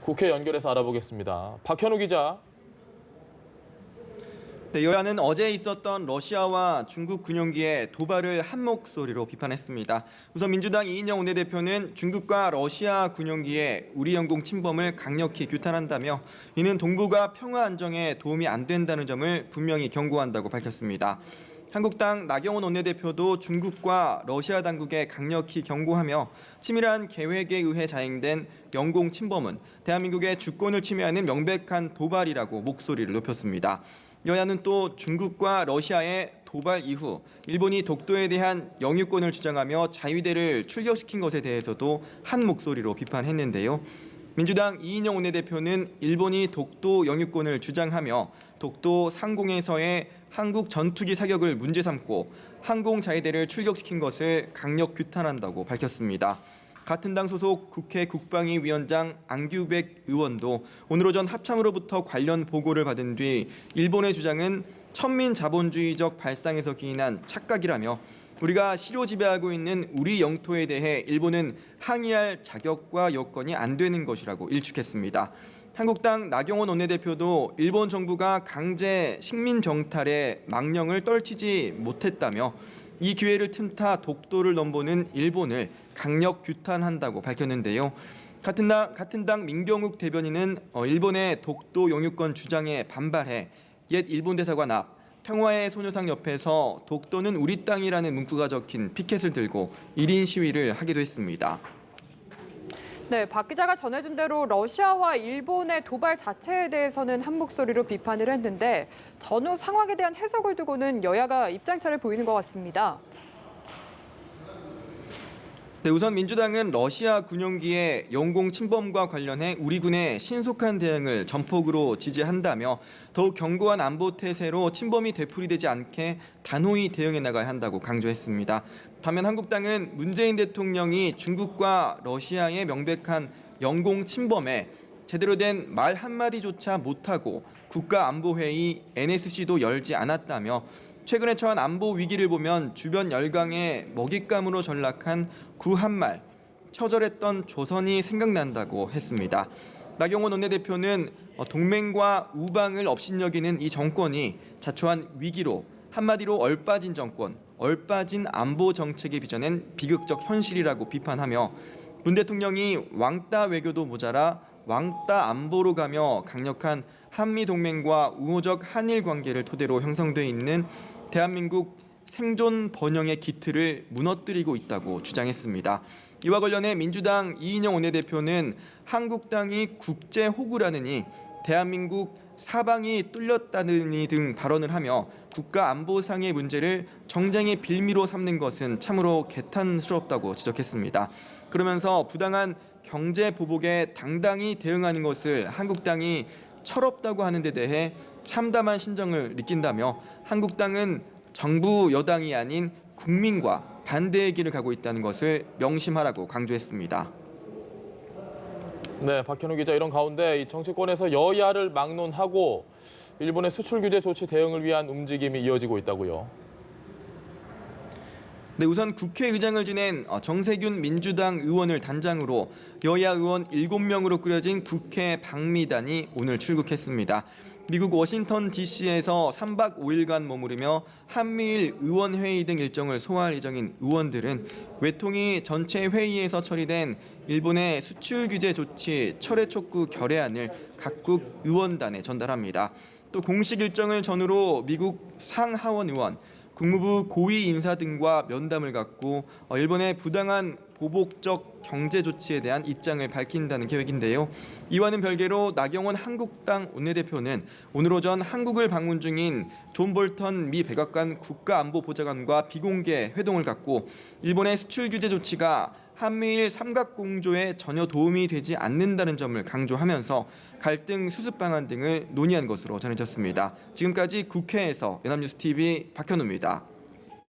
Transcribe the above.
국회 연결해서 알아보겠습니다. 박현우 기자. 네, 여야는 어제 있었던 러시아와 중국 군용기의 도발을 한 목소리로 비판했습니다. 우선 민주당 이인영 원내대표는 중국과 러시아 군용기의 우리 영공 침범을 강력히 규탄한다며 이는 동북아 평화 안정에 도움이 안 된다는 점을 분명히 경고한다고 밝혔습니다. 한국당 나경원 원내대표도 중국과 러시아 당국에 강력히 경고하며 치밀한 계획에 의해 자행된 영공 침범은 대한민국의 주권을 침해하는 명백한 도발이라고 목소리를 높였습니다. 여야는 또 중국과 러시아의 도발 이후 일본이 독도에 대한 영유권을 주장하며 자위대를 출격시킨 것에 대해서도 한 목소리로 비판했는데요. 민주당 이인영 원내대표는 일본이 독도 영유권을 주장하며 독도 상공에서의 한국 전투기 사격을 문제 삼고 항공 자위대를 출격시킨 것을 강력 규탄한다고 밝혔습니다. 같은 당 소속 국회 국방위 위원장 안규백 의원도 오늘 오전 합참으로부터 관련 보고를 받은 뒤 일본의 주장은 천민 자본주의적 발상에서 기인한 착각이라며 우리가 실효 지배하고 있는 우리 영토에 대해 일본은 항의할 자격과 여건이 안 되는 것이라고 일축했습니다. 한국당 나경원 원내대표도 일본 정부가 강제 식민 병탈의 망령을 떨치지 못했다며 이 기회를 틈타 독도를 넘보는 일본을 강력 규탄한다고 밝혔는데요. 같은 당 민경욱 대변인은 일본의 독도 영유권 주장에 반발해 옛 일본 대사관 앞 평화의 소녀상 옆에서 독도는 우리 땅이라는 문구가 적힌 피켓을 들고 1인 시위를 하기도 했습니다. 네, 박 기자가 전해준 대로 러시아와 일본의 도발 자체에 대해서는 한 목소리로 비판을 했는데 전후 상황에 대한 해석을 두고는 여야가 입장차를 보이는 것 같습니다. 네, 우선 민주당은 러시아 군용기의 영공 침범과 관련해 우리 군의 신속한 대응을 전폭으로 지지한다며 더욱 견고한 안보 태세로 침범이 되풀이되지 않게 단호히 대응해 나가야 한다고 강조했습니다. 반면 한국당은 문재인 대통령이 중국과 러시아의 명백한 영공 침범에 제대로 된 말 한마디조차 못하고 국가안보회의 NSC도 열지 않았다며 최근에 처한 안보 위기를 보면 주변 열강의 먹잇감으로 전락한 구한말, 처절했던 조선이 생각난다고 했습니다. 나경원 원내대표는 동맹과 우방을 업신여기는 이 정권이 자초한 위기로 한마디로 얼빠진 정권, 얼빠진 안보 정책이 빚어낸 비극적 현실이라고 비판하며 문 대통령이 왕따 외교도 모자라 왕따 안보로 가며 강력한 한미동맹과 우호적 한일 관계를 토대로 형성돼 있는 대한민국 생존 번영의 기틀을 무너뜨리고 있다고 주장했습니다. 이와 관련해 민주당 이인영 원내대표는 한국당이 국제 호구라느니 대한민국 사방이 뚫렸다느니 등 발언을 하며 국가 안보상의 문제를 정쟁의 빌미로 삼는 것은 참으로 개탄스럽다고 지적했습니다. 그러면서 부당한 경제 보복에 당당히 대응하는 것을 한국당이 철없다고 하는 데 대해 참담한 신정을 느낀다며 한국당은 정부 여당이 아닌 국민과 반대의 길을 가고 있다는 것을 명심하라고 강조했습니다. 네, 박현우 기자, 이런 가운데 이 정치권에서 여야를 막론하고 일본의 수출 규제 조치 대응을 위한 움직임이 이어지고 있다고요. 네, 우선 국회의장을 지낸 정세균 민주당 의원을 단장으로 여야 의원 7명으로 꾸려진 국회 방미단이 오늘 출국했습니다. 미국 워싱턴 DC에서 3박 5일간 머무르며 한미일 의원회의 등 일정을 소화할 예정인 의원들은 외통위 전체 회의에서 처리된 일본의 수출 규제 조치 철회 촉구 결의안을 각국 의원단에 전달합니다. 또 공식 일정을 전후로 미국 상하원 의원, 국무부 고위 인사 등과 면담을 갖고 일본의 부당한 보복적 경제 조치에 대한 입장을 밝힌다는 계획인데요. 이와는 별개로 나경원 한국당 원내대표는 오늘 오전 한국을 방문 중인 존 볼턴 미 백악관 국가안보보좌관과 비공개 회동을 갖고 일본의 수출 규제 조치가 한미일 삼각공조에 전혀 도움이 되지 않는다는 점을 강조하면서 갈등 수습 방안 등을 논의한 것으로 전해졌습니다. 지금까지 국회에서 연합뉴스TV 박현우입니다.